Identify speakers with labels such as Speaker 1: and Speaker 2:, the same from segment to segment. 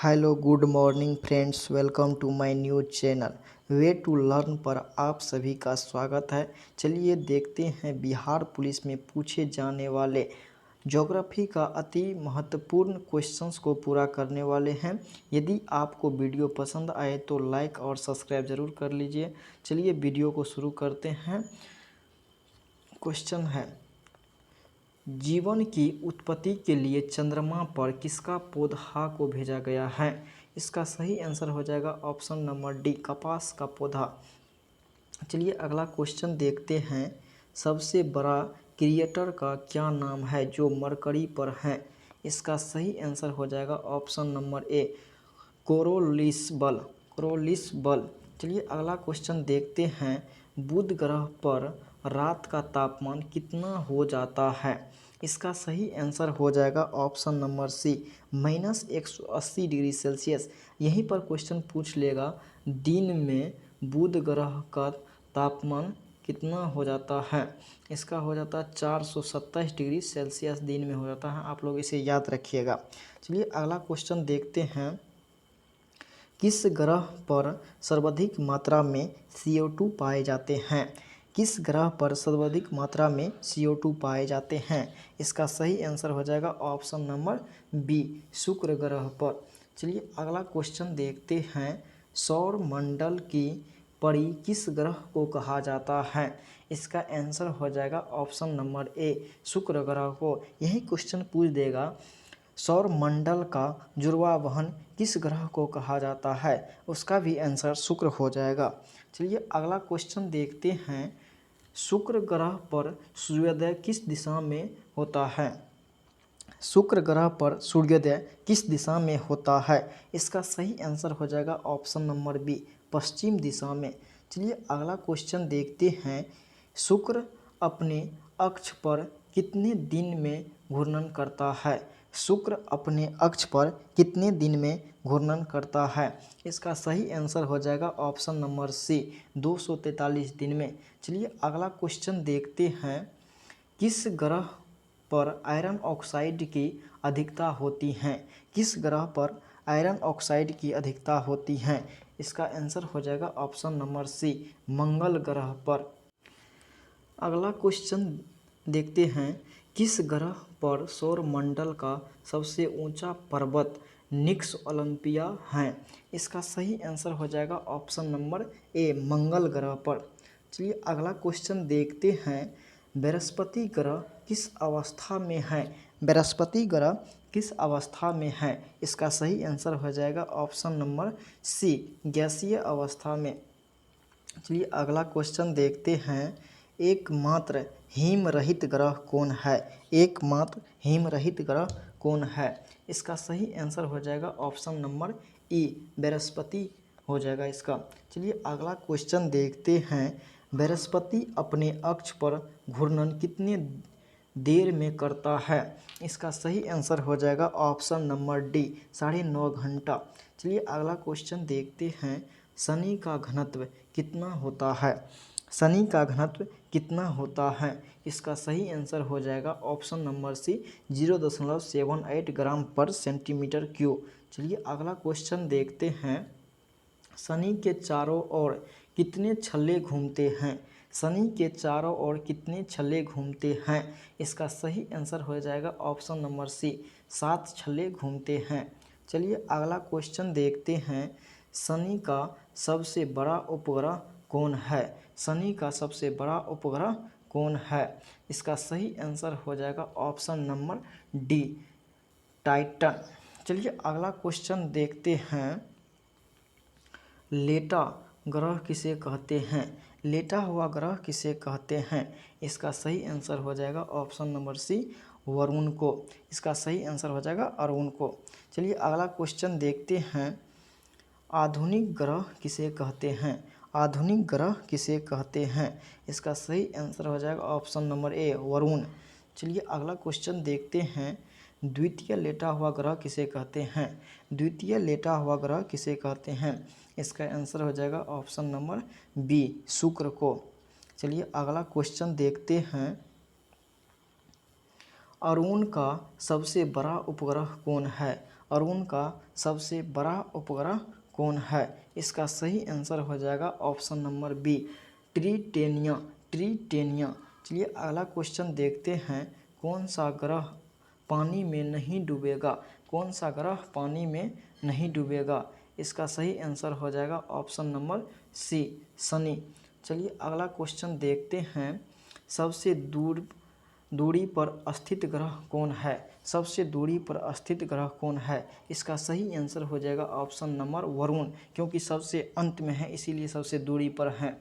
Speaker 1: Hello good morning friends, welcome to my new channel way to learn पर आप सभी का स्वागत है। चलिए देखते हैं बिहार पुलिस में पूछे जाने वाले ज्योग्राफी का अति महत्वपूर्ण क्वेश्चंस को पूरा करने वाले हैं। यदि आपको वीडियो पसंद आए तो लाइक और सब्सक्राइब ज़रूर कर लीजिए। चलिए वीडियो को शुरू करते हैं। क्वेश्चन है, जीवन की उत्पत्ति के लिए चंद्रमा पर किसका पौधा को भेजा गया है? इसका सही आंसर हो जाएगा ऑप्शन नंबर डी, कपास का पौधा। चलिए अगला क्वेश्चन देखते हैं। सबसे बड़ा क्रिएटर का क्या नाम है जो मरकरी पर है? इसका सही आंसर हो जाएगा ऑप्शन नंबर ए, कोरोलिस्बल। कोरोलिस्बल। चलिए अगला क्वेश्चन देखते हैं। बुध ग्रह पर रात का तापमान कितना हो जाता है? इसका सही आंसर हो जाएगा option number C, -180 degree Celsius. यहीं पर क्वेश्चन पूछ लेगा दिन में बुध ग्रह का तापमान कितना हो जाता है? इसका हो जाता है 427 डिग्री सेल्सियस दिन में हो जाता है। आप लोग इसे याद रखिएगा। चलिए अगला क्वेश्चन देखते हैं। किस ग्रह पर सर्वाधिक मात्रा में CO2 पाए जाते हैं? किस ग्रह पर सर्वाधिक मात्रा में CO2 पाए जाते हैं? इसका सही आंसर हो जाएगा ऑप्शन नंबर बी, शुक्र ग्रह पर। चलिए अगला क्वेश्चन देखते हैं। सौर मंडल की परी किस ग्रह को कहा जाता है? इसका आंसर हो जाएगा ऑप्शन नंबर ए, शुक्र ग्रह को। यही क्वेश्चन पूछ देगा सौर मंडल का जुड़वा वहन किस ग्रह को कहा जाता है? उसका भी आंसर शुक्र हो जाएगा। चलिए अगला क्वेश्चन देखते हैं। शुक्र ग्रह पर सूर्योदय किस दिशा में होता है? शुक्र ग्रह पर सूर्योदय किस दिशा में होता है? इसका सही आंसर हो जाएगा ऑप्शन नंबर बी, पश्चिम दिशा में। चलिए अगला क्वेश्चन देखते हैं। शुक्र अपने अक्ष पर कितने दिन में घूर्णन करता है? शुक्र अपने अक्ष पर कितने दिन में घूर्णन करता है? इसका सही आंसर हो जाएगा ऑप्शन नंबर सी, 243 दिन में। चलिए अगला क्वेश्चन देखते हैं। किस ग्रह पर आयरन ऑक्साइड की अधिकता होती है? किस ग्रह पर आयरन ऑक्साइड की अधिकता होती है? इसका आंसर हो जाएगा ऑप्शन नंबर सी, मंगल ग्रह पर। अगला क्वेश्चन देखते हैं। किस ग्रह पर सौर मंडल का सबसे ऊंचा पर्वत निक्स ओलंपिया है? इसका सही आंसर हो जाएगा ऑप्शन नंबर ए, मंगल ग्रह पर। चलिए अगला क्वेश्चन देखते हैं। बृहस्पति ग्रह किस अवस्था में है? बृहस्पति ग्रह किस अवस्था में है? इसका सही आंसर हो जाएगा ऑप्शन नंबर सी, गैसीय अवस्था में। चलिए अगला क्वेश्चन देखते हैं। एकमात्र हिम रहित ग्रह कौन है? एकमात्र हिम रहित ग्रह कौन है? इसका सही आंसर हो जाएगा ऑप्शन नंबर ई, बृहस्पति हो जाएगा इसका। चलिए अगला क्वेश्चन देखते हैं। बृहस्पति अपने अक्ष पर घूर्णन कितने देर में करता है? इसका सही आंसर हो जाएगा ऑप्शन नंबर डी, 9.5 घंटा। चलिए अगला क्वेश्चन देखते हैं। शनि का घनत्व कितना होता है? शनि का घनत्व कितना होता है? इसका सही आंसर हो जाएगा ऑप्शन नंबर सी, 0.78 ग्राम पर सेंटीमीटर क्यूब। चलिए अगला क्वेश्चन देखते हैं। शनि के चारों ओर कितने छल्ले घूमते हैं? शनि के चारों ओर कितने छल्ले घूमते हैं? इसका सही आंसर हो जाएगा ऑप्शन नंबर सी, 7 छल्ले घूमते हैं। चलिए अगला क्वेश्चन देखते हैं। शनि का सबसे बड़ा उपग्रह कौन है? शनि का सबसे बड़ा उपग्रह कौन है? इसका सही आंसर हो जाएगा ऑप्शन नंबर डी, टाइटन। चलिए अगला क्वेश्चन देखते हैं। लेटा ग्रह किसे कहते हैं? लेटा हुआ ग्रह किसे कहते हैं? इसका सही आंसर हो जाएगा ऑप्शन नंबर सी, वरुण को। इसका सही आंसर हो जाएगा अरुण को। चलिए अगला क्वेश्चन देखते हैं। आधुनिक ग्रह किसे कहते हैं? आधुनिक ग्रह किसे कहते हैं? इसका सही आंसर हो जाएगा ऑप्शन नंबर ए, वरुण। चलिए अगला क्वेश्चन देखते हैं। द्वितीय लेटा हुआ ग्रह किसे कहते हैं? द्वितीय लेटा हुआ ग्रह किसे कहते हैं? इसका आंसर हो जाएगा ऑप्शन नंबर बी, शुक्र को। चलिए अगला क्वेश्चन देखते हैं। अरुण का सबसे बड़ा उपग्रह कौन है? अरुण का सबसे बड़ा उपग्रह कौन है? इसका सही आंसर हो जाएगा ऑप्शन नंबर बी, ट्रिटेनिया। ट्रिटेनिया। चलिए अगला क्वेश्चन देखते हैं। कौन सा ग्रह पानी में नहीं डूबेगा? कौन सा ग्रह पानी में नहीं डूबेगा? इसका सही आंसर हो जाएगा ऑप्शन नंबर सी, शनि। चलिए अगला क्वेश्चन देखते हैं। सबसे दूरी पर स्थित ग्रह कौन है? सबसे दूरी पर स्थित ग्रह कौन है? इसका सही आंसर हो जाएगा ऑप्शन नंबर वरुण, क्योंकि सबसे अंत में है इसीलिए सबसे दूरी पर है।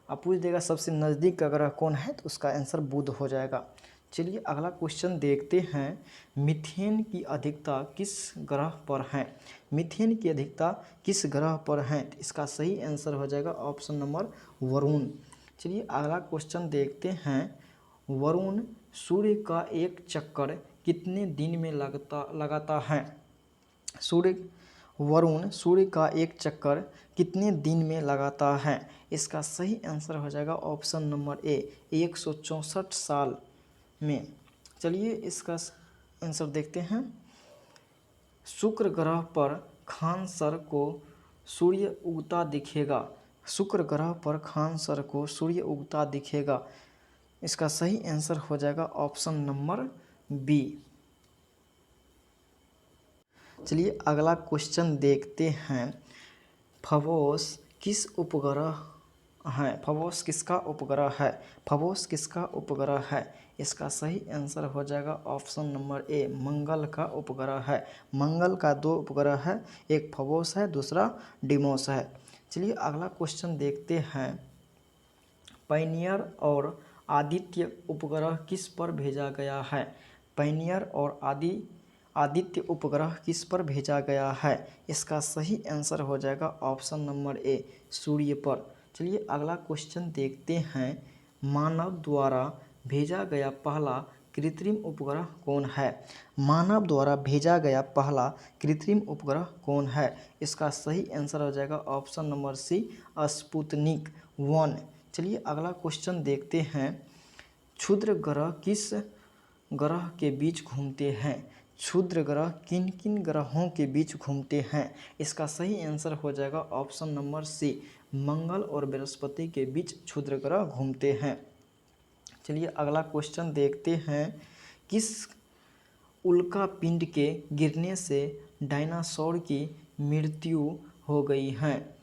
Speaker 1: अब पूछ देगा सबसे नज़दीक का ग्रह कौन है, तो उसका आंसर बुध हो जाएगा। चलिए अगला क्वेश्चन देखते हैं। मीथेन की अधिकता किस ग्रह पर है? मीथेन की अधिकता किस ग्रह पर है? तो इसका सही आंसर हो जाएगा ऑप्शन नंबर वरुण। चलिए अगला क्वेश्चन देखते हैं। वरुण सूर्य का एक चक्कर कितने दिन में लगाता है? वरुण सूर्य का एक चक्कर कितने दिन में लगाता है? इसका सही आंसर हो जाएगा ऑप्शन नंबर ए, 164 साल में। चलिए इसका आंसर देखते हैं। शुक्र ग्रह पर खानसर को सूर्य उगता दिखेगा। शुक्र ग्रह पर खानसर को सूर्य उगता दिखेगा। इसका सही आंसर हो जाएगा ऑप्शन नंबर बी। चलिए अगला क्वेश्चन देखते हैं। फबोस किस उपग्रह है? फबोस किसका उपग्रह है? फबोस किसका उपग्रह है? इसका सही आंसर हो जाएगा ऑप्शन नंबर ए, मंगल का उपग्रह है। मंगल का 2 उपग्रह है, एक फबोस है, दूसरा डिमोस है। चलिए अगला क्वेश्चन देखते हैं। पायनियर और आदित्य उपग्रह किस पर भेजा गया है? पायनियर और आदित्य उपग्रह किस पर भेजा गया है? इसका सही आंसर हो जाएगा ऑप्शन नंबर ए, सूर्य पर। चलिए अगला क्वेश्चन देखते हैं। मानव द्वारा भेजा गया पहला कृत्रिम उपग्रह कौन है? मानव द्वारा भेजा गया पहला कृत्रिम उपग्रह कौन है? इसका सही आंसर हो जाएगा ऑप्शन नंबर सी, स्पुतनिक 1। चलिए अगला क्वेश्चन देखते हैं। क्षुद्र ग्रह किस ग्रह के बीच घूमते हैं? क्षुद्र ग्रह किन किन ग्रहों के बीच घूमते हैं? इसका सही आंसर हो जाएगा ऑप्शन नंबर सी, मंगल और बृहस्पति के बीच क्षुद्र ग्रह घूमते हैं। चलिए अगला क्वेश्चन देखते हैं। किस उल्का पिंड के गिरने से डायनासोर की मृत्यु हो गई है?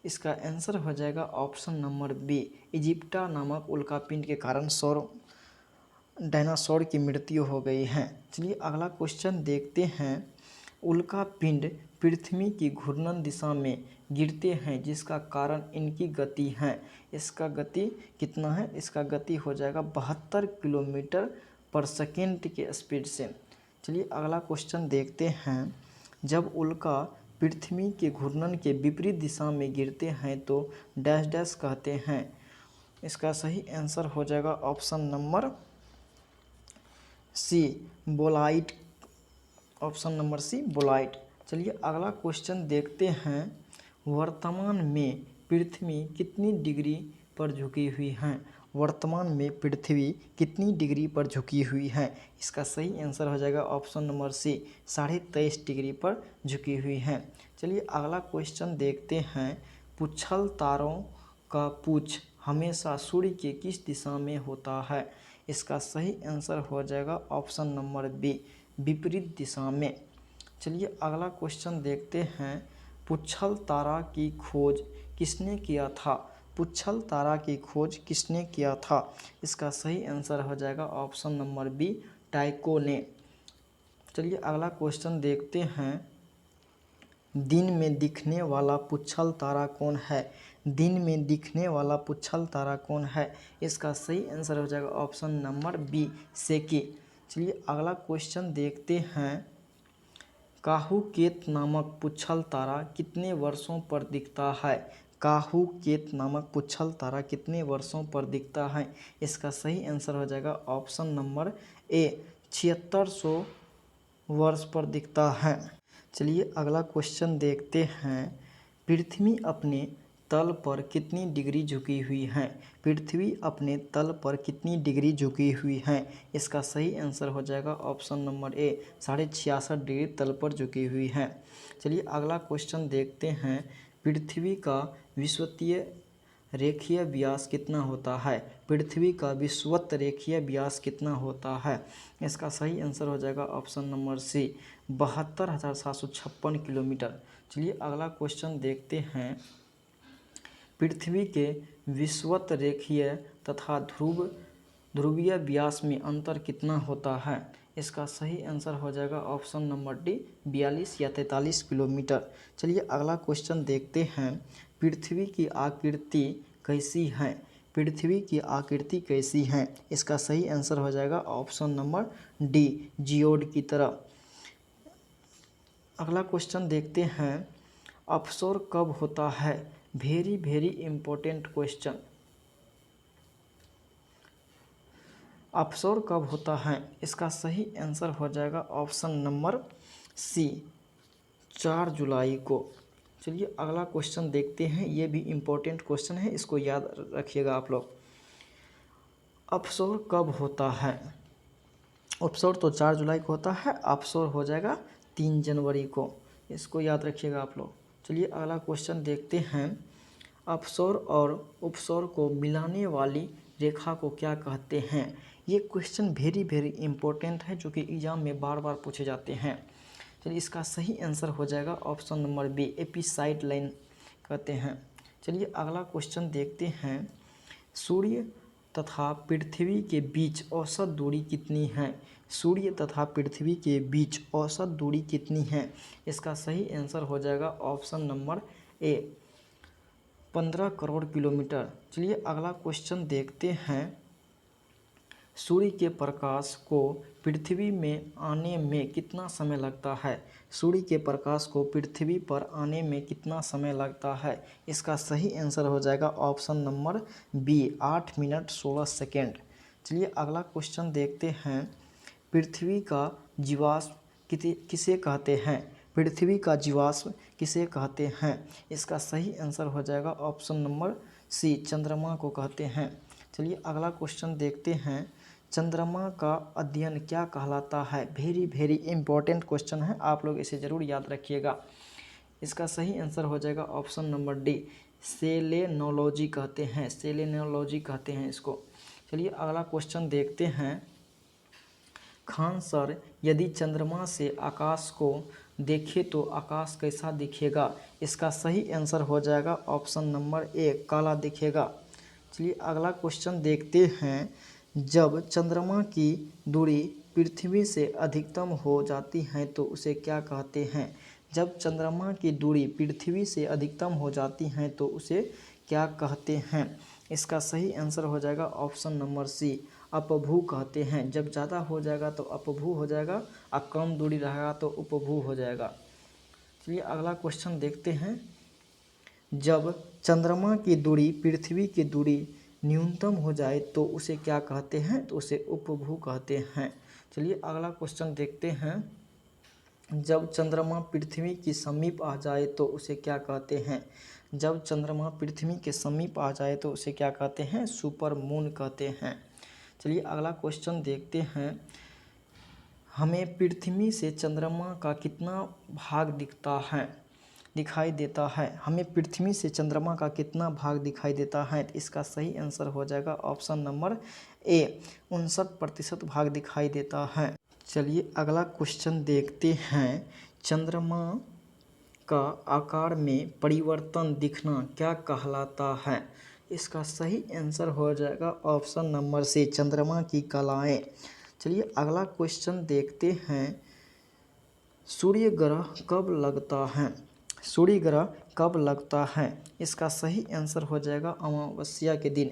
Speaker 1: इसका आंसर हो जाएगा ऑप्शन नंबर बी, इजिप्टा नामक उल्कापिंड के कारण डायनासोर की मृत्यु हो गई है। चलिए अगला क्वेश्चन देखते हैं। उल्कापिंड पृथ्वी की घूर्णन दिशा में गिरते हैं जिसका कारण इनकी गति है। इसका गति कितना है? इसका गति हो जाएगा 72 किलोमीटर पर सेकेंड के स्पीड से। चलिए अगला क्वेश्चन देखते हैं। जब उल्का पृथ्वी के घूर्णन के विपरीत दिशा में गिरते हैं तो डैश डैश कहते हैं। इसका सही आंसर हो जाएगा ऑप्शन नंबर सी, बोलाइट। ऑप्शन नंबर सी, बोलाइट। चलिए अगला क्वेश्चन देखते हैं। वर्तमान में पृथ्वी कितनी डिग्री पर झुकी हुई है? वर्तमान में पृथ्वी कितनी डिग्री पर झुकी हुई है? इसका सही आंसर हो जाएगा ऑप्शन नंबर सी, 23.5 डिग्री पर झुकी हुई है। चलिए अगला क्वेश्चन देखते हैं। पुच्छल तारों का पूछ हमेशा सूर्य के किस दिशा में होता है? इसका सही आंसर हो जाएगा ऑप्शन नंबर बी, विपरीत दिशा में। चलिए अगला क्वेश्चन देखते हैं। पुच्छल तारा की खोज किसने किया था? पुच्छल तारा की खोज किसने किया था? इसका सही आंसर हो जाएगा ऑप्शन नंबर बी, टाइको ने। चलिए अगला क्वेश्चन देखते हैं। दिन में दिखने वाला पुच्छल तारा कौन है? दिन में दिखने वाला पुच्छल तारा कौन है? इसका सही आंसर हो जाएगा ऑप्शन नंबर बी, सेकी। चलिए अगला क्वेश्चन देखते हैं। काहुकेत नामक पुच्छल तारा कितने वर्षों पर दिखता है? काहुकेत नामक पुच्छल तारा कितने वर्षों पर दिखता है? इसका सही आंसर हो जाएगा ऑप्शन नंबर ए, 7600 वर्ष पर दिखता है। चलिए अगला क्वेश्चन देखते हैं। पृथ्वी अपने तल पर कितनी डिग्री झुकी हुई है? पृथ्वी अपने तल पर कितनी डिग्री झुकी हुई है? इसका सही आंसर हो जाएगा ऑप्शन नंबर ए, 66.5 डिग्री तल पर झुकी हुई है। चलिए अगला क्वेश्चन देखते हैं। पृथ्वी का विषुवतीय रेखीय व्यास कितना होता है? पृथ्वी का विषुवत रेखीय व्यास कितना होता है? इसका सही आंसर हो जाएगा ऑप्शन नंबर सी, 72,756 किलोमीटर। चलिए अगला क्वेश्चन देखते हैं। पृथ्वी के विषुवत रेखीय तथा ध्रुवीय व्यास में अंतर कितना होता है? इसका सही आंसर हो जाएगा ऑप्शन नंबर डी, 42 या 43 किलोमीटर। चलिए अगला क्वेश्चन देखते हैं। पृथ्वी की आकृति कैसी है? पृथ्वी की आकृति कैसी है? इसका सही आंसर हो जाएगा ऑप्शन नंबर डी, जियोड की तरह। अगला क्वेश्चन देखते हैं। ऑफशोर कब होता है? Very very important question. Offshore कब होता है? इसका सही आंसर हो जाएगा ऑप्शन नंबर सी, 4 जुलाई को। चलिए अगला क्वेश्चन देखते हैं। ये भी इम्पोर्टेंट क्वेश्चन है, इसको याद रखिएगा आप लोग। ऑफशोर कब होता है? ऑफशोर तो 4 जुलाई को होता है, ऑफशोर हो जाएगा 3 जनवरी को। इसको याद रखिएगा आप लोग। चलिए अगला क्वेश्चन देखते हैं। ऑफशोर और ऑफशोर को मिलाने वाली रेखा को क्या कहते हैं? ये क्वेश्चन वेरी वेरी इंपॉर्टेंट है, जो कि एग्जाम में बार बार पूछे जाते हैं। चलिए इसका सही आंसर हो जाएगा ऑप्शन नंबर बी, एपिसाइड लाइन कहते हैं। चलिए अगला क्वेश्चन देखते हैं। सूर्य तथा पृथ्वी के बीच औसत दूरी कितनी है? सूर्य तथा पृथ्वी के बीच औसत दूरी कितनी है? इसका सही आंसर हो जाएगा option number A, 15 crore kilometre. चलिए अगला क्वेश्चन देखते हैं। सूर्य के प्रकाश को पृथ्वी में आने में कितना समय लगता है? सूर्य के प्रकाश को पृथ्वी पर आने में कितना समय लगता है? इसका सही आंसर हो जाएगा option number B, 8 minute 16 second. चलिए अगला क्वेश्चन देखते हैं। पृथ्वी का जीवाश्म किसे कहते हैं? पृथ्वी का जीवाश्म किसे कहते हैं? इसका सही आंसर हो जाएगा ऑप्शन नंबर सी, चंद्रमा को कहते हैं। चलिए अगला क्वेश्चन देखते हैं। चंद्रमा का अध्ययन क्या कहलाता है? वेरी वेरी इंपॉर्टेंट क्वेश्चन है, आप लोग इसे ज़रूर याद रखिएगा। इसका सही आंसर हो जाएगा ऑप्शन नंबर डी, सेलेनोलॉजी कहते हैं। सेलेनोलॉजी कहते हैं इसको। चलिए अगला क्वेश्चन देखते हैं। खान सर, यदि चंद्रमा से आकाश को देखें तो आकाश कैसा दिखेगा? इसका सही आंसर हो जाएगा ऑप्शन नंबर ए, काला दिखेगा। चलिए अगला क्वेश्चन देखते हैं। जब चंद्रमा की दूरी पृथ्वी से अधिकतम हो जाती है तो उसे क्या कहते हैं? जब चंद्रमा की दूरी पृथ्वी से अधिकतम हो जाती है तो उसे क्या कहते हैं? इसका सही आंसर हो जाएगा ऑप्शन नंबर सी, अपभू कहते हैं। जब ज़्यादा हो जाएगा तो अपभू हो जाएगा, और कम दूरी रहेगा तो उपभू हो जाएगा। चलिए अगला क्वेश्चन देखते हैं। जब चंद्रमा की दूरी पृथ्वी की दूरी न्यूनतम हो जाए तो उसे क्या कहते हैं? तो उसे उपभू कहते हैं। चलिए अगला क्वेश्चन देखते हैं। जब चंद्रमा पृथ्वी के समीप आ जाए तो उसे क्या कहते हैं? जब चंद्रमा पृथ्वी के समीप आ जाए तो उसे क्या कहते हैं? सुपर मून कहते हैं। चलिए अगला क्वेश्चन देखते हैं। हमें पृथ्वी से चंद्रमा का कितना भाग दिखाई देता है? हमें पृथ्वी से चंद्रमा का कितना भाग दिखाई देता है? तो इसका सही आंसर हो जाएगा ऑप्शन नंबर ए, 59% भाग दिखाई देता है। चलिए अगला क्वेश्चन देखते हैं। चंद्रमा का आकार में परिवर्तन दिखना क्या कहलाता है? इसका सही आंसर हो जाएगा ऑप्शन नंबर सी, चंद्रमा की कलाएं। चलिए अगला क्वेश्चन देखते हैं। सूर्य ग्रह कब लगता है? सूर्य ग्रह कब लगता है? इसका सही आंसर हो जाएगा अमावस्या के दिन,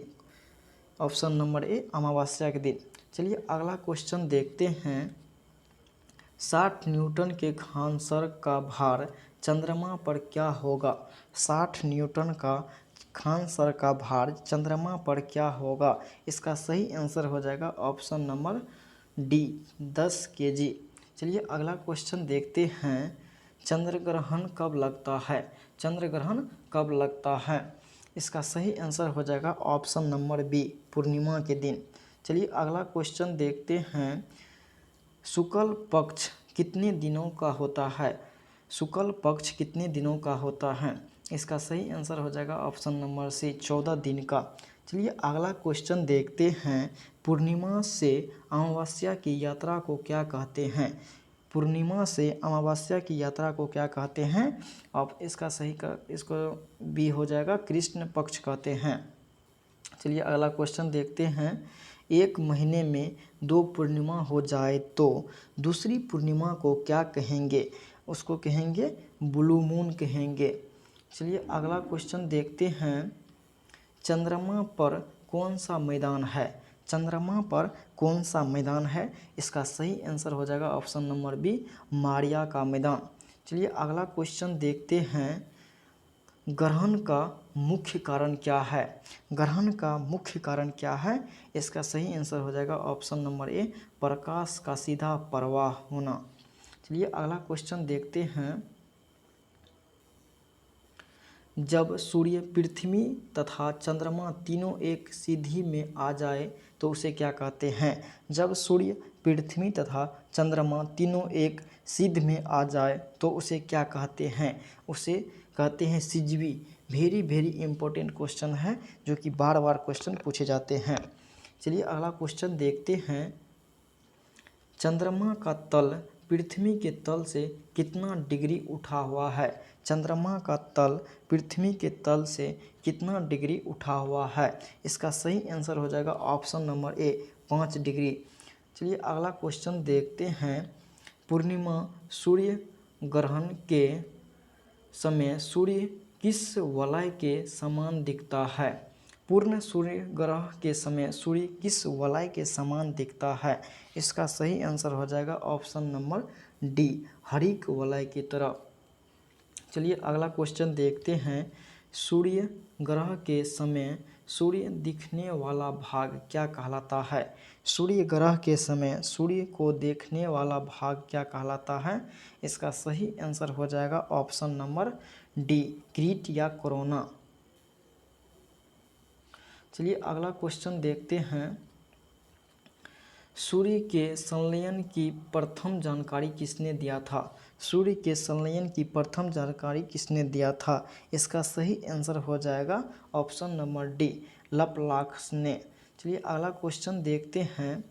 Speaker 1: ऑप्शन नंबर ए, अमावस्या के दिन। चलिए अगला क्वेश्चन देखते हैं। 60 न्यूटन के खांसर का भार चंद्रमा पर क्या होगा? 60 न्यूटन का खांसर का भार चंद्रमा पर क्या होगा? इसका सही आंसर हो जाएगा ऑप्शन नंबर डी, 10 केजी। चलिए अगला क्वेश्चन देखते हैं। चंद्र ग्रहण कब लगता है? चंद्र ग्रहण कब लगता है? इसका सही आंसर हो जाएगा ऑप्शन नंबर बी, पूर्णिमा के दिन। चलिए अगला क्वेश्चन देखते हैं। शुक्ल पक्ष कितने दिनों का होता है? शुक्ल पक्ष कितने दिनों का होता है? इसका सही आंसर हो जाएगा ऑप्शन नंबर सी, 14 दिन का। चलिए अगला क्वेश्चन देखते हैं। पूर्णिमा से अमावस्या की यात्रा को क्या कहते हैं? पूर्णिमा से अमावस्या की यात्रा को क्या कहते हैं? अब इसका सही का इसको बी हो जाएगा, कृष्ण पक्ष कहते हैं। चलिए अगला क्वेश्चन देखते हैं। एक महीने में 2 पूर्णिमा हो जाए तो दूसरी पूर्णिमा को क्या कहेंगे? उसको कहेंगे ब्लू मून कहेंगे। चलिए अगला क्वेश्चन देखते हैं। चंद्रमा पर कौन सा मैदान है? चंद्रमा पर कौन सा मैदान है? इसका सही आंसर हो जाएगा ऑप्शन नंबर बी, मारिया का मैदान। चलिए अगला क्वेश्चन देखते हैं। ग्रहण का मुख्य कारण क्या है? ग्रहण का मुख्य कारण क्या है? इसका सही आंसर हो जाएगा ऑप्शन नंबर ए, प्रकाश का सीधा प्रवाह होना। चलिए अगला क्वेश्चन देखते हैं। जब सूर्य, पृथ्वी तथा चंद्रमा तीनों एक सीधी में आ जाए तो उसे क्या कहते हैं? जब सूर्य, पृथ्वी तथा चंद्रमा तीनों एक सिद्ध में आ जाए तो उसे क्या कहते हैं? उसे कहते हैं सिजवी। वेरी वेरी इंपॉर्टेंट क्वेश्चन है जो कि बार बार क्वेश्चन पूछे जाते हैं। चलिए अगला क्वेश्चन देखते हैं। चंद्रमा का तल पृथ्वी के तल से कितना डिग्री उठा हुआ है? चंद्रमा का तल पृथ्वी के तल से कितना डिग्री उठा हुआ है? इसका सही आंसर हो जाएगा ऑप्शन नंबर ए, 5 डिग्री। चलिए अगला क्वेश्चन देखते हैं। पूर्णिमा सूर्य ग्रहण के समय सूर्य किस वलय के समान दिखता है? पूर्ण सूर्य ग्रहण के समय सूर्य किस वलय के समान दिखता है? इसका सही आंसर हो जाएगा ऑप्शन नंबर डी, हरित वलय की तरह। चलिए अगला क्वेश्चन देखते हैं। सूर्य ग्रहण के समय सूर्य दिखने वाला भाग क्या कहलाता है? सूर्य ग्रहण के समय सूर्य को देखने वाला भाग क्या कहलाता है? इसका सही आंसर हो जाएगा ऑप्शन नंबर डी, क्रीट या कोरोना। चलिए अगला क्वेश्चन देखते हैं। सूर्य के संलयन की प्रथम जानकारी किसने दिया था? सूर्य के संलयन की प्रथम जानकारी किसने दिया था? इसका सही आंसर हो जाएगा ऑप्शन नंबर डी, लप्लाक्स ने। चलिए अगला क्वेश्चन देखते हैं।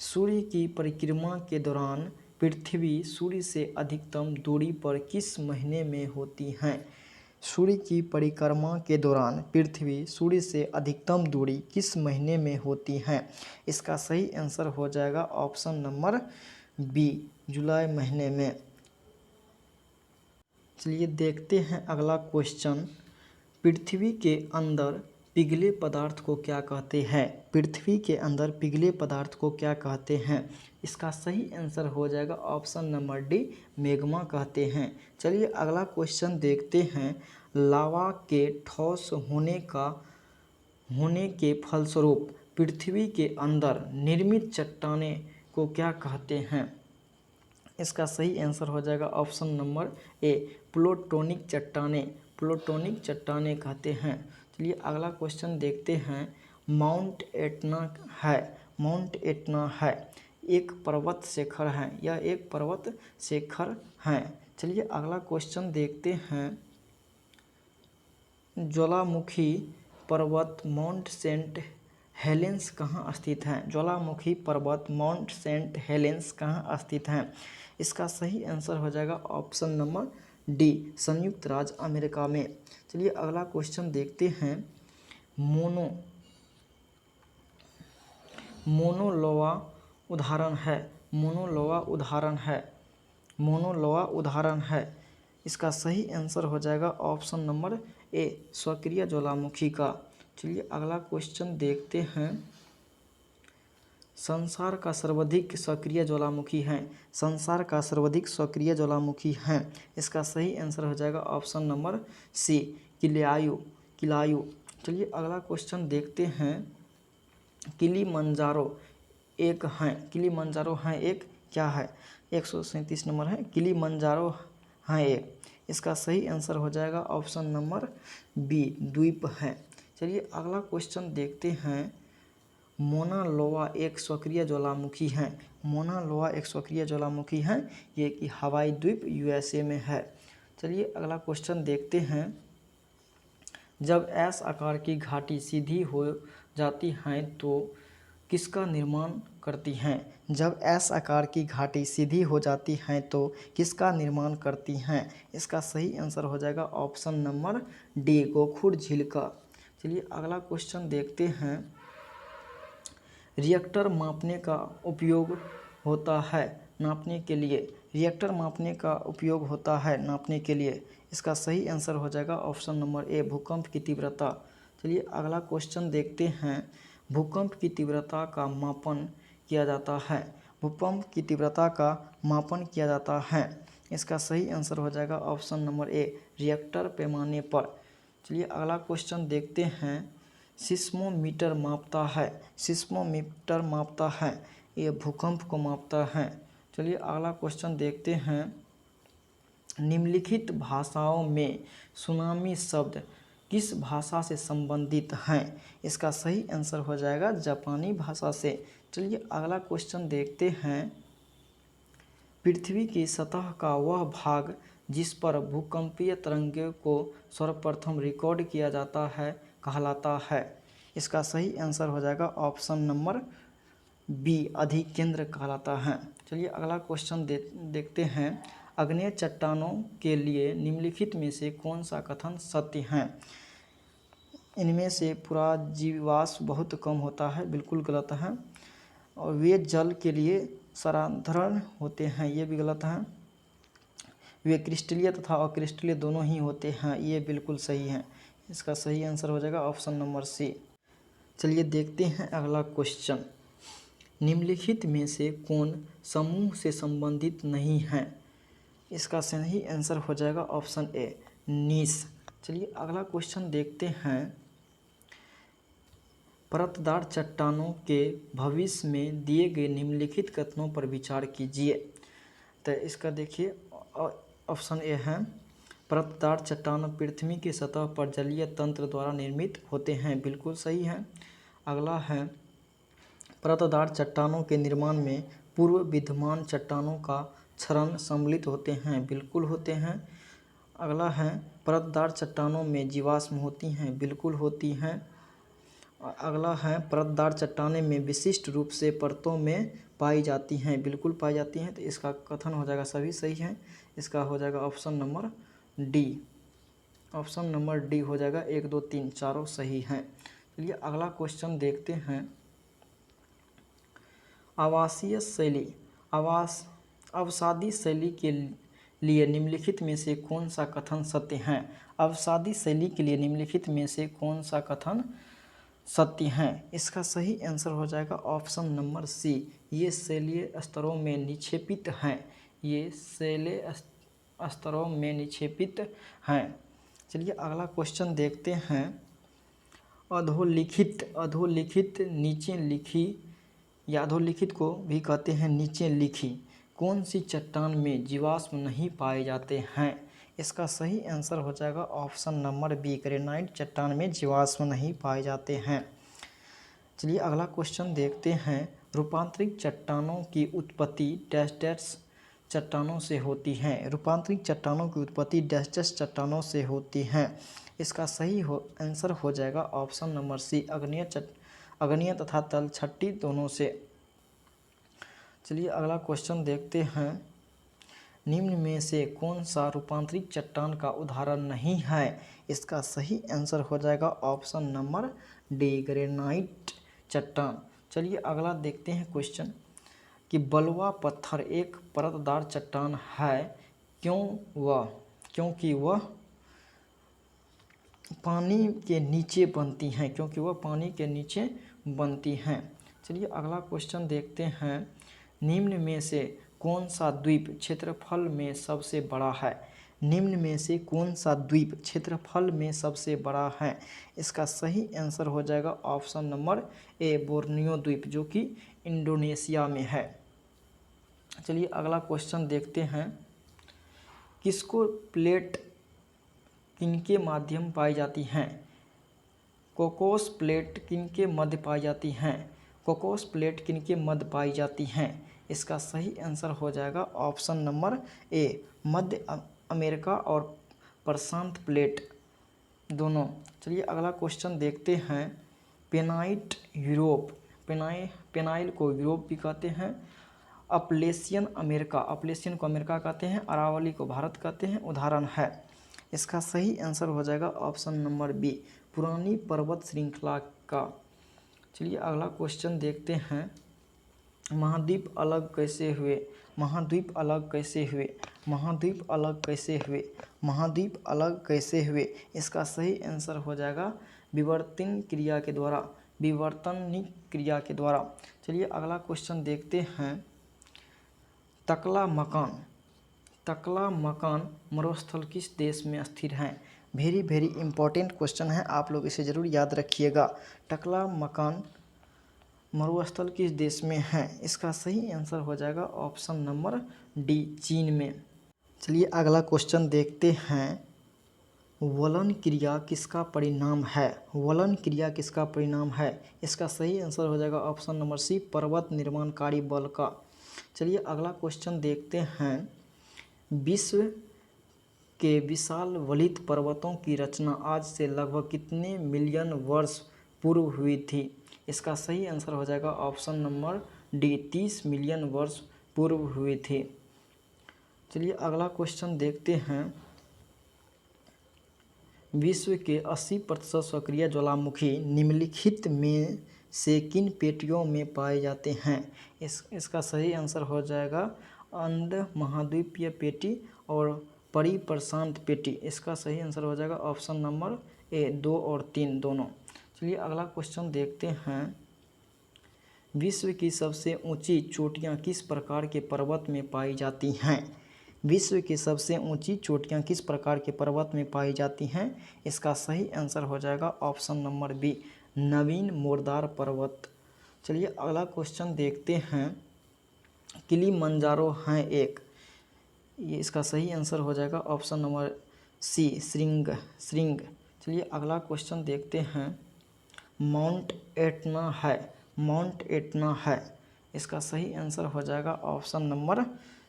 Speaker 1: सूर्य की परिक्रमा के दौरान पृथ्वी सूर्य से अधिकतम दूरी पर किस महीने में होती है? सूर्य की परिक्रमा के दौरान पृथ्वी सूर्य से अधिकतम दूरी किस महीने में होती है? इसका सही आंसर हो जाएगा ऑप्शन नंबर बी, जुलाई महीने में। चलिए देखते हैं अगला क्वेश्चन। पृथ्वी के अंदर पिघले पदार्थ को क्या कहते हैं? पृथ्वी के अंदर पिघले पदार्थ को क्या कहते हैं? इसका सही आंसर हो जाएगा ऑप्शन नंबर डी, मैग्मा कहते हैं। चलिए अगला क्वेश्चन देखते हैं। लावा के ठोस होने के फलस्वरूप पृथ्वी के अंदर निर्मित चट्टाने को क्या कहते हैं? इसका सही आंसर हो जाएगा ऑप्शन नंबर ए, प्लूटोनिक चट्टाने। प्लूटोनिक चट्टाने कहते हैं। चलिए अगला क्वेश्चन देखते हैं। माउंट एटना है एक पर्वत शिखर है, यह एक पर्वत शिखर है। चलिए अगला क्वेश्चन देखते हैं। ज्वालामुखी पर्वत माउंट सेंट हेलेंस कहाँ स्थित है? ज्वालामुखी पर्वत माउंट सेंट हेलेंस कहाँ स्थित है? इसका सही आंसर हो जाएगा ऑप्शन नंबर डी, संयुक्त राज्य अमेरिका में। चलिए अगला क्वेश्चन देखते हैं। मोनोलोआ उदाहरण है। इसका सही आंसर हो जाएगा ऑप्शन नंबर ए, सक्रिय ज्वालामुखी का। चलिए अगला क्वेश्चन देखते हैं। संसार का सर्वाधिक सक्रिय ज्वालामुखी है। इसका सही आंसर हो जाएगा ऑप्शन नंबर सी, किलायु। चलिए अगला क्वेश्चन देखते हैं। किलिमंजारो एक क्या है? 137 नंबर है, किलिमंजारो है एक। इसका सही आंसर हो जाएगा ऑप्शन नंबर बी, द्वीप है। चलिए अगला क्वेश्चन देखते हैं। मोना लोआ एक सक्रिय ज्वालामुखी है। मोना लोआ एक सक्रिय ज्वालामुखी है, ये कि हवाई द्वीप यूएसए में है। चलिए अगला क्वेश्चन देखते हैं। जब एस आकार की घाटी सीधी हो जाती है तो किसका निर्माण करती हैं? जब एस आकार की घाटी सीधी हो जाती हैं तो किसका निर्माण करती हैं? इसका सही आंसर हो जाएगा ऑप्शन नंबर डी, गोखुर झील का। चलिए अगला क्वेश्चन देखते हैं। रिएक्टर मापने का उपयोग होता है नापने के लिए। रिएक्टर मापने का उपयोग होता है नापने के लिए। इसका सही आंसर हो जाएगा ऑप्शन नंबर ए, भूकंप की तीव्रता। चलिए अगला क्वेश्चन देखते हैं। भूकंप की तीव्रता का मापन किया जाता है। भूकंप की तीव्रता का मापन किया जाता है। इसका सही आंसर हो जाएगा ऑप्शन नंबर ए, रिएक्टर पैमाने पर। चलिए अगला क्वेश्चन देखते हैं। सिस्मोमीटर मापता है। सिस्मोमीटर मापता है, ये भूकंप को मापता है। चलिए अगला क्वेश्चन देखते हैं। निम्नलिखित भाषाओं में सुनामी शब्द किस भाषा से संबंधित हैं? इसका सही आंसर हो जाएगा जापानी भाषा से। चलिए अगला क्वेश्चन देखते हैं। पृथ्वी की सतह का वह भाग जिस पर भूकंपीय तरंगों को सर्वप्रथम रिकॉर्ड किया जाता है कहलाता है। इसका सही आंसर हो जाएगा ऑप्शन नंबर बी, अधिकेंद्र कहलाता है। चलिए अगला क्वेश्चन देखते हैं। आग्नेय चट्टानों के लिए निम्नलिखित में से कौन सा कथन सत्य है? इनमें से पूरा जीवाश्म बहुत कम होता है, बिल्कुल गलत है। और वे जल के लिए साधारण होते हैं, ये भी गलत है। वे क्रिस्टलीय तथा अक्रिस्टलीय दोनों ही होते हैं, ये बिल्कुल सही है। इसका सही आंसर हो जाएगा ऑप्शन नंबर सी। चलिए देखते हैं अगला क्वेश्चन। निम्नलिखित में से कौन समूह से संबंधित नहीं है? इसका सही आंसर हो जाएगा ऑप्शन ए, नीस। चलिए अगला क्वेश्चन देखते हैं। परतदार चट्टानों के भविष्य में दिए गए निम्नलिखित कथनों पर विचार कीजिए। तो इसका देखिए ऑप्शन ए है, परतदार चट्टान पृथ्वी की सतह पर जलीय तंत्र द्वारा निर्मित होते हैं, बिल्कुल सही है। अगला है, परतदार चट्टानों के निर्माण में पूर्व विद्यमान चट्टानों का क्षरण सम्मिलित होते हैं, बिल्कुल होते हैं। अगला है, परतदार चट्टानों में जीवाश्म होती हैं, बिल्कुल होती हैं। अगला है, परतदार चट्टानें में विशिष्ट रूप से परतों में पाई जाती हैं, बिल्कुल पाई जाती हैं। तो इसका कथन हो जाएगा सभी सही है। इसका हो जाएगा option number D. Option number D हो जाएगा, 1 2 3 चारों सही हैं। चलिए अगला क्वेश्चन देखते हैं। आवासीय शैली अवसादी शैली के लिए निम्नलिखित में से कौन सा कथन सत्य है? अवसादी शैली के लिए निम्नलिखित में से कौन सा कथन सत्य है? इसका सही आंसर हो जाएगा ऑप्शन नंबर सी, ये शैलीय स्तरों में निक्षेपित हैं। ये शैलीय स्तरों में निक्षेपित हैं। चलिए अगला क्वेश्चन देखते हैं। अधोलिखित नीचे लिखी या अधोलिखित को भी कहते हैं नीचे लिखी कौन सी चट्टान में जीवाश्म नहीं पाए जाते हैं? इसका सही आंसर हो जाएगा ऑप्शन नंबर बी, ग्रेनाइट चट्टान में जीवाश्म नहीं पाए जाते हैं। चलिए अगला क्वेश्चन देखते हैं। रूपांतरित चट्टानों की उत्पत्ति डैश डैश चट्टानों से होती है। रूपांतरित चट्टानों की उत्पत्ति डैश डैश चट्टानों से होती हैं। इसका सही आंसर हो जाएगा ऑप्शन नंबर सी, अग्नेय तथा तलछटी दोनों से। चलिए अगला क्वेश्चन देखते हैं। निम्न में से कौन सा रूपांतरित चट्टान का उदाहरण नहीं है? इसका सही आंसर हो जाएगा ऑप्शन नंबर डी, ग्रेनाइट चट्टान। चलिए अगला देखते हैं क्वेश्चन कि बलुआ पत्थर एक परतदार चट्टान है क्योंकि वह पानी के नीचे बनती हैं। चलिए अगला क्वेश्चन देखते हैं। निम्न में से कौन सा द्वीप क्षेत्रफल में सबसे बड़ा है? निम्न में से कौन सा द्वीप क्षेत्रफल में सबसे बड़ा है? इसका सही आंसर हो जाएगा ऑप्शन नंबर ए, बोर्नियो द्वीप, जो कि इंडोनेशिया में है। चलिए अगला क्वेश्चन देखते हैं। किसको प्लेट किनके माध्यम पाई जाती हैं? कोकोस प्लेट किनके मध्य पाई जाती हैं? कोकोस प्लेट किनके मध्य पाई जाती हैं? इसका सही आंसर हो जाएगा option number A, Madhya America और प्रशांत प्लेट दोनों। चलिए अगला क्वेश्चन देखते हैं। पेनाइट यूरोप, पेनाइल को यूरोप भी कहते हैं। अपलेशियन अमेरिका, अपलेशियन को अमेरिका कहते हैं। अरावली को भारत कहते हैं। उदाहरण है। इसका सही आंसर हो जाएगा ऑप्शन नंबर बी, पुरानी पर्वत श्रृंखला का। चलिए अगला क्वेश्चन देखते हैं। महाद्वीप अलग कैसे हुए? महाद्वीप अलग कैसे हुए? महाद्वीप अलग कैसे हुए? महाद्वीप अलग कैसे हुए? इसका सही आंसर हो जाएगा विवर्तन क्रिया के द्वारा, विवर्तनिक क्रिया के द्वारा। चलिए अगला क्वेश्चन देखते हैं। तकला मकान मरुस्थल किस देश में स्थिर है? वेरी इंपॉर्टेंट क्वेश्चन है, आप लोग इसे ज़रूर याद रखिएगा। टकला मकान मरुस्थल किस देश में है? इसका सही आंसर हो जाएगा ऑप्शन नंबर डी, चीन में। चलिए अगला क्वेश्चन देखते हैं। वलन क्रिया किसका परिणाम है? वलन क्रिया किसका परिणाम है? इसका सही आंसर हो जाएगा ऑप्शन नंबर सी, पर्वत निर्माणकारी बल का। चलिए अगला क्वेश्चन देखते हैं। विश्व के विशाल वलित पर्वतों की रचना आज से लगभग कितने मिलियन वर्ष पूर्व हुई थी? इसका सही आंसर हो जाएगा ऑप्शन नंबर डी, 30 मिलियन वर्ष पूर्व हुई थी। चलिए अगला क्वेश्चन देखते हैं। विश्व के 80% सक्रिय ज्वालामुखी निम्नलिखित में से किन पेटियों में पाए जाते हैं? इसका सही आंसर हो जाएगा अंड महाद्वीपीय पेटी और परिप्रशांत पेटी। इसका सही आंसर हो जाएगा ऑप्शन नंबर ए, 2 और 3 दोनों। चलिए अगला क्वेश्चन देखते हैं। विश्व की सबसे ऊंची चोटियां किस प्रकार के पर्वत में पाई जाती हैं? विश्व की सबसे ऊंची चोटियां किस प्रकार के पर्वत में पाई जाती हैं? इसका सही आंसर हो जाएगा ऑप्शन नंबर बी, नवीन मोरदार पर्वत। चलिए अगला क्वेश्चन देखते हैं। किलिमंजारो हैं एक, ये इसका सही आंसर हो जाएगा ऑप्शन नंबर सी, श्रृंग। चलिए अगला क्वेश्चन देखते हैं। माउंट एटना है, इसका सही आंसर हो जाएगा ऑप्शन नंबर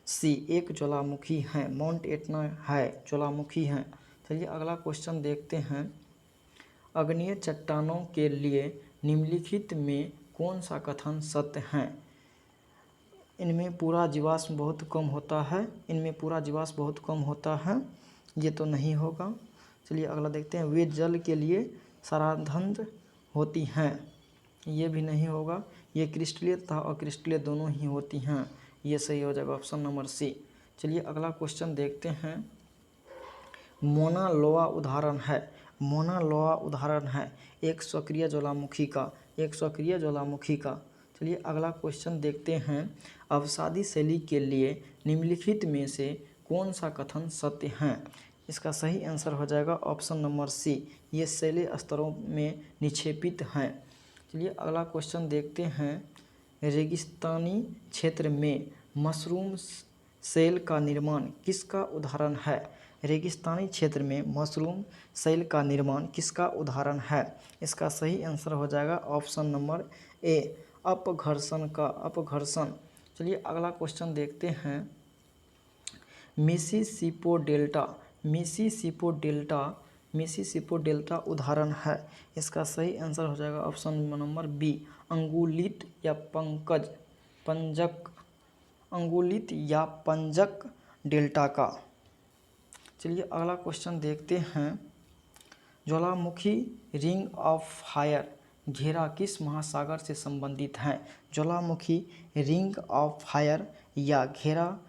Speaker 1: सी, एक ज्वालामुखी है। माउंट एटना है, ज्वालामुखी है। चलिए अगला क्वेश्चन देखते हैं। अग्नेय चट्टानों के लिए निम्नलिखित में कौन सा कथन सत्य है? इनमें पूरा जीवाश्म बहुत कम होता है, इनमें पूरा जीवाश्म बहुत कम होता है, ये तो नहीं होगा। चलिए अगला देखते हैं। वे जल के लिए सरांध्र होती हैं, ये भी नहीं होगा। ये क्रिस्टलीय तथा अक्रिस्टलीय दोनों ही होती हैं, ये सही हो जाएगा ऑप्शन नंबर सी। चलिए अगला क्वेश्चन देखते हैं। मोना लोआ उदाहरण है, मोना लोआ उदाहरण है एक सक्रिय ज्वालामुखी का, एक सक्रिय ज्वालामुखी का। चलिए अगला क्वेश्चन देखते हैं। अवसादी शैली के लिए निम्नलिखित में से कौन सा कथन सत्य है? इसका सही आंसर हो जाएगा ऑप्शन नंबर सी, ये शैली स्तरों में निक्षेपित हैं। चलिए अगला क्वेश्चन देखते हैं। रेगिस्तानी क्षेत्र में मशरूम सेल का निर्माण किसका उदाहरण है? रेगिस्तानी क्षेत्र में मशरूम सेल का निर्माण किसका उदाहरण है? इसका सही आंसर हो जाएगा ऑप्शन नंबर ए, अपघर्षण का, अपघर्षण। चलिए अगला क्वेश्चन देखते हैं। मिसिसिपो डेल्टा उदाहरण है, इसका सही आंसर हो जाएगा ऑप्शन नंबर बी, अंगुलित या पंजक डेल्टा का। चलिए अगला क्वेश्चन देखते हैं। ज्वालामुखी रिंग ऑफ फायर घेरा किस महासागर से संबंधित है? ज्वालामुखी रिंग ऑफ फायर या घेरा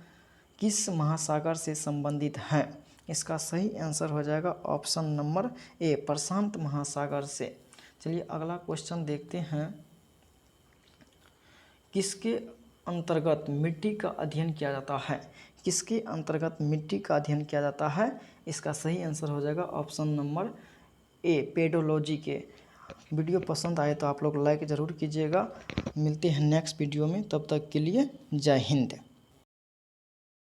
Speaker 1: किस महासागर से संबंधित है? इसका सही आंसर हो जाएगा ऑप्शन नंबर ए, प्रशांत महासागर से। चलिए अगला क्वेश्चन देखते हैं। किसके अंतर्गत मिट्टी का अध्ययन किया जाता है? किसके अंतर्गत मिट्टी का अध्ययन किया जाता है? इसका सही आंसर हो जाएगा ऑप्शन नंबर ए, पेडोलॉजी के। वीडियो पसंद आए तो आप लोग लाइक ज़रूर कीजिएगा। मिलते हैं नेक्स्ट वीडियो में, तब तक के लिए जय हिंद।